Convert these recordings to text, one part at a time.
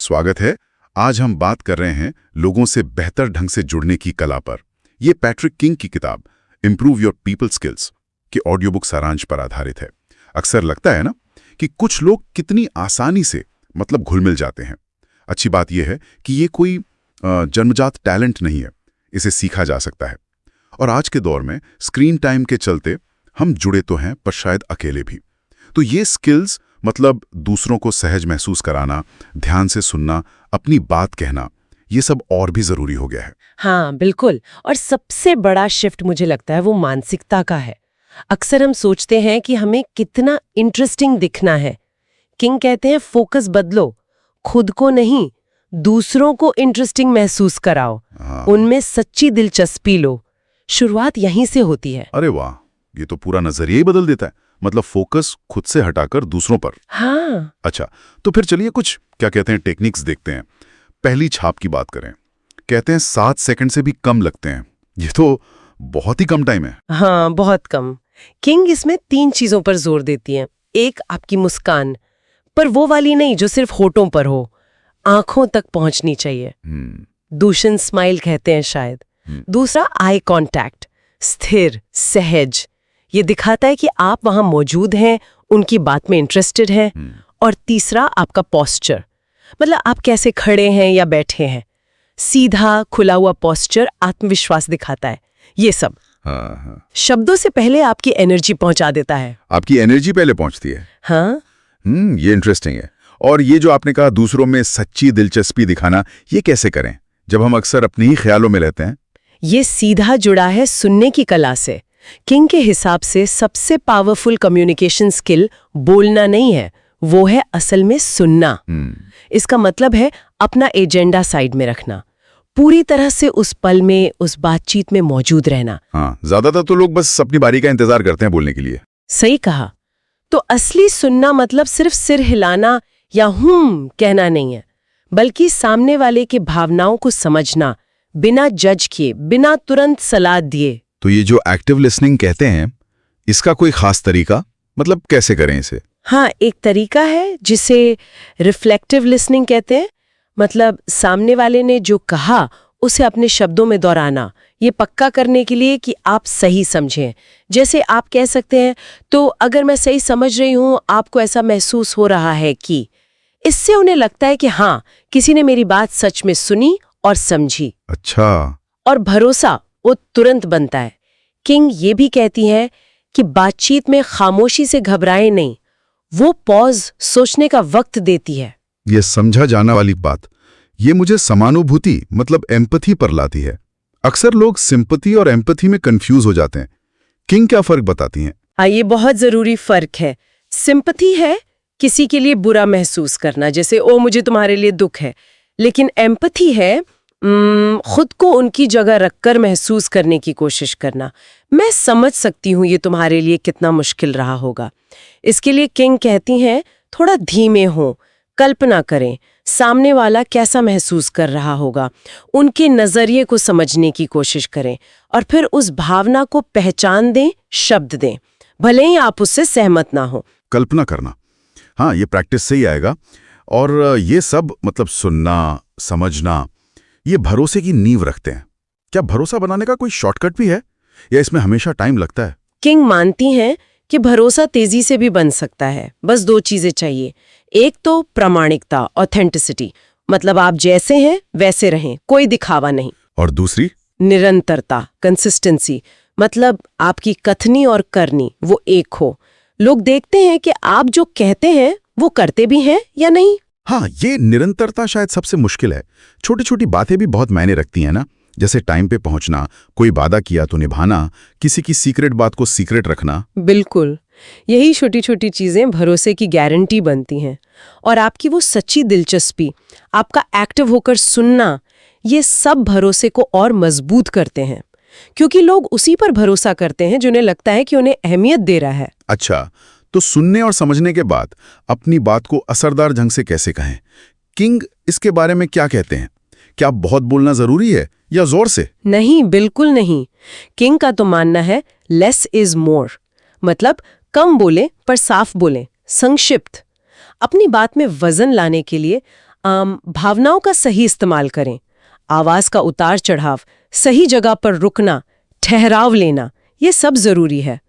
स्वागत है। आज हम बात कर रहे हैं लोगों से बेहतर ढंग से जुड़ने की कला पर। ये पैट्रिक किंग की किताब इम्प्रूव योर पीपल स्किल्स के ऑडियो बुक सारांश पर आधारित है। अक्सर लगता है ना कि कुछ लोग कितनी आसानी से घुल मिल जाते हैं। अच्छी बात यह है कि ये कोई जन्मजात टैलेंट नहीं है, इसे सीखा जा सकता है। और आज के दौर में स्क्रीन टाइम के चलते हम जुड़े तो हैं, पर शायद अकेले भी। तो ये स्किल्स दूसरों को सहज महसूस कराना, ध्यान से सुनना, अपनी बात कहना, ये सब और भी जरूरी हो गया है। हाँ बिल्कुल। और सबसे बड़ा शिफ्ट मुझे लगता है वो मानसिकता का है। अक्सर हम सोचते हैं कि हमें कितना इंटरेस्टिंग दिखना है। किंग कहते हैं फोकस बदलो, खुद को नहीं दूसरों को इंटरेस्टिंग महसूस कराओ। उनमें सच्ची दिलचस्पी लो। शुरुआत यहीं से होती है। अरे वाह, ये तो पूरा नजरिया ही बदल देता है। फोकस खुद से हटाकर दूसरों पर। हाँ। अच्छा, तो फिर चलिए कुछ क्या कहते हैं टेक्निक्स देखते हैं। पहली छाप की बात करें, कहते हैं 7 सेकंड से भी कम लगते हैं। ये तो बहुत ही कम टाइम है। हाँ, बहुत कम। किंग इसमें 3 चीजों पर जोर देती हैं। एक, आपकी मुस्कान, पर वो वाली नहीं जो सिर्फ होठों पर हो, आंखों तक पहुंचनी चाहिए। दूषण स्माइल कहते हैं शायद। दूसरा, आई कांटेक्ट, स्थिर, सहज। ये दिखाता है कि आप वहां मौजूद हैं, उनकी बात में इंटरेस्टेड हैं। और तीसरा, आपका पोस्चर, आप कैसे खड़े हैं या बैठे हैं। सीधा खुला हुआ पोस्चर आत्मविश्वास दिखाता है। ये सब शब्दों से पहले आपकी एनर्जी पहुंचा देता है। आपकी एनर्जी पहले पहुंचती है। हाँ, ये इंटरेस्टिंग है। और ये जो आपने कहा दूसरों में सच्ची दिलचस्पी दिखाना, ये कैसे करें जब हम अक्सर अपने ही ख्यालों में रहते हैं? ये सीधा जुड़ा है सुनने की कला से। किंग के हिसाब से सबसे पावरफुल कम्युनिकेशन स्किल बोलना नहीं है, वो है असल में सुनना। इसका मतलब है अपना एजेंडा साइड में रखना, पूरी तरह से उस पल में, उस बातचीत में मौजूद रहना। हाँ, ज्यादातर तो लोग बस अपनी बारी का इंतजार करते हैं बोलने के लिए। सही कहा। तो असली सुनना सिर्फ सिर हिलाना या कहना नहीं है, बल्कि सामने वाले की भावनाओं को समझना, बिना जज किए, बिना तुरंत सलाह दिए। तो ये जो एक्टिव लिसनिंग कहते हैं, इसका कोई खास तरीका, कैसे करें इसे? हाँ, एक तरीका है जिसे रिफ्लेक्टिव लिसनिंग कहते हैं। सामने वाले ने जो कहा उसे अपने शब्दों में दोहराना, ये पक्का करने के लिए कि आप सही समझें। जैसे आप कह सकते हैं, तो अगर मैं सही समझ रही हूँ, आपको ऐसा महसूस हो रहा है कि। इससे उन्हें लगता है कि हाँ, किसी ने मेरी बात सच में सुनी और समझी। अच्छा। और भरोसा वो तुरंत बनता है। किंग ये भी कहती है कि बातचीत में खामोशी से घबराए नहीं, वो पॉज, सोचने का वक्त देती है। ये समझा जाना वाली बात, ये मुझे समानुभूति एम्पैथी पर लाती है। अक्सर लोग सिंपैथी और एम्पैथी में कंफ्यूज हो जाते हैं। किंग क्या फर्क बताती हैं? हाँ, ये बहुत जरूरी फर्क है। सिंपैथी है किसी के लिए बुरा महसूस करना, जैसे ओ मुझे तुम्हारे लिए दुख है। लेकिन एम्पैथी है खुद को उनकी जगह रखकर महसूस करने की कोशिश करना। मैं समझ सकती हूँ ये तुम्हारे लिए कितना मुश्किल रहा होगा। इसके लिए किंग कहती हैं, थोड़ा धीमे हो, कल्पना करें सामने वाला कैसा महसूस कर रहा होगा, उनके नजरिए को समझने की कोशिश करें और फिर उस भावना को पहचान दें, शब्द दें, भले ही आप उससे सहमत ना हो। कल्पना करना, हाँ, ये प्रैक्टिस से ही आएगा। और ये सब सुनना, समझना, ये भरोसे की नींव रखते हैं। क्या भरोसा बनाने का कोई शॉर्टकट भी है या इसमें हमेशा टाइम लगता है? किंग मानती हैं कि भरोसा तेजी से भी बन सकता है, बस 2 चीजें चाहिए। एक तो प्रामाणिकता, ऑथेंटिसिटी, आप जैसे हैं वैसे रहें, कोई दिखावा नहीं। और दूसरी, निरंतरता, कंसिस्टेंसी, आपकी कथनी और करनी वो एक हो। लोग देखते हैं कि आप जो कहते हैं वो करते भी हैं या नहीं। हाँ, ये निरंतरता शायद सबसे मुश्किल है। छोटी छोटी बातें भी बहुत मायने रखती हैं ना, जैसे टाइम पे पहुंचना, कोई वादा किया तो निभाना, किसी की सीक्रेट बात को सीक्रेट रखना। बिल्कुल, यही छोटी छोटी चीजें भरोसे की गारंटी बनती हैं। और आपकी वो सच्ची दिलचस्पी, आपका एक्टिव होकर सुनना, ये सब भरोसे को और मजबूत करते हैं, क्योंकि लोग उसी पर भरोसा करते हैं जिन्हें लगता है कि उन्हें अहमियत दे रहा है। अच्छा, तो सुनने और समझने के बाद अपनी बात को असरदार ढंग से कैसे कहें? किंग इसके बारे में क्या कहते हैं? क्या बहुत बोलना जरूरी है या जोर से? नहीं, बिल्कुल नहीं। किंग का तो मानना है लेस इज मोर, कम बोले पर साफ बोले, संक्षिप्त। अपनी बात में वजन लाने के लिए भावनाओं का सही इस्तेमाल करें। आवाज का उतार चढ़ाव, सही जगह पर रुकना, ठहराव लेना, ये सब जरूरी है।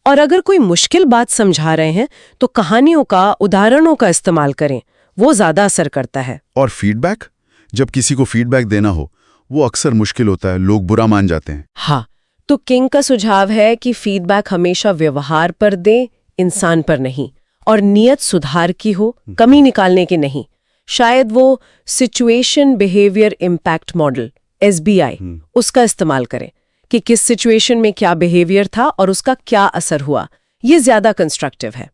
और अगर कोई मुश्किल बात समझा रहे हैं तो कहानियों का, उदाहरणों का इस्तेमाल करें, वो ज्यादा असर करता है। और फीडबैक, जब किसी को फीडबैक देना हो वो अक्सर मुश्किल होता है, लोग बुरा मान जाते हैं। हाँ, तो किंग का सुझाव है कि फीडबैक हमेशा व्यवहार पर दें, इंसान पर नहीं, और नियत सुधार की हो, कमी निकालने की नहीं। शायद वो situation behaviour impact model SBI उसका इस्तेमाल करें कि किस सिचुएशन में क्या बिहेवियर था और उसका क्या असर हुआ। ये ज्यादा कंस्ट्रक्टिव है।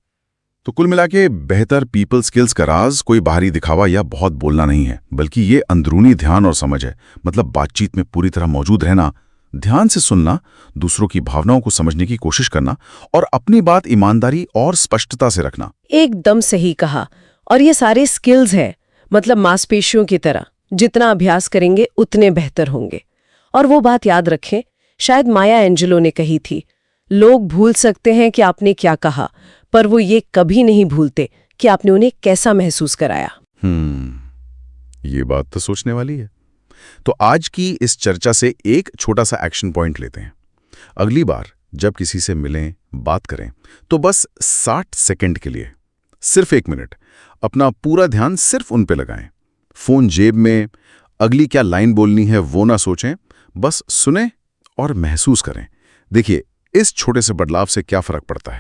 तो कुल मिला के बेहतर पीपल स्किल्स का राज कोई बाहरी दिखावा या बहुत बोलना नहीं है, बल्कि ये अंदरूनी ध्यान और समझ है। मतलब बातचीत में पूरी तरह मौजूद रहना, ध्यान से सुनना, दूसरों की भावनाओं को समझने की कोशिश करना और अपनी बात ईमानदारी और स्पष्टता से रखना। एकदम सही कहा। और ये सारे स्किल्स है, मतलब मांसपेशियों की तरह, जितना अभ्यास करेंगे उतने बेहतर होंगे। और वो बात याद रखें, शायद माया एंजेलो ने कही थी, लोग भूल सकते हैं कि आपने क्या कहा, पर वो ये कभी नहीं भूलते कि आपने उन्हें कैसा महसूस कराया। ये बात तो सोचने वाली है। तो आज की इस चर्चा से एक छोटा सा एक्शन पॉइंट लेते हैं। अगली बार जब किसी से मिलें, बात करें, तो बस 60 सेकंड के लिए, सिर्फ 1 मिनट, अपना पूरा ध्यान सिर्फ उन पे लगाएं। फोन जेब में, अगली क्या लाइन बोलनी है वो ना सोचें, बस सुने और महसूस करें। देखिए, इस छोटे से बदलाव से क्या फर्क पड़ता है।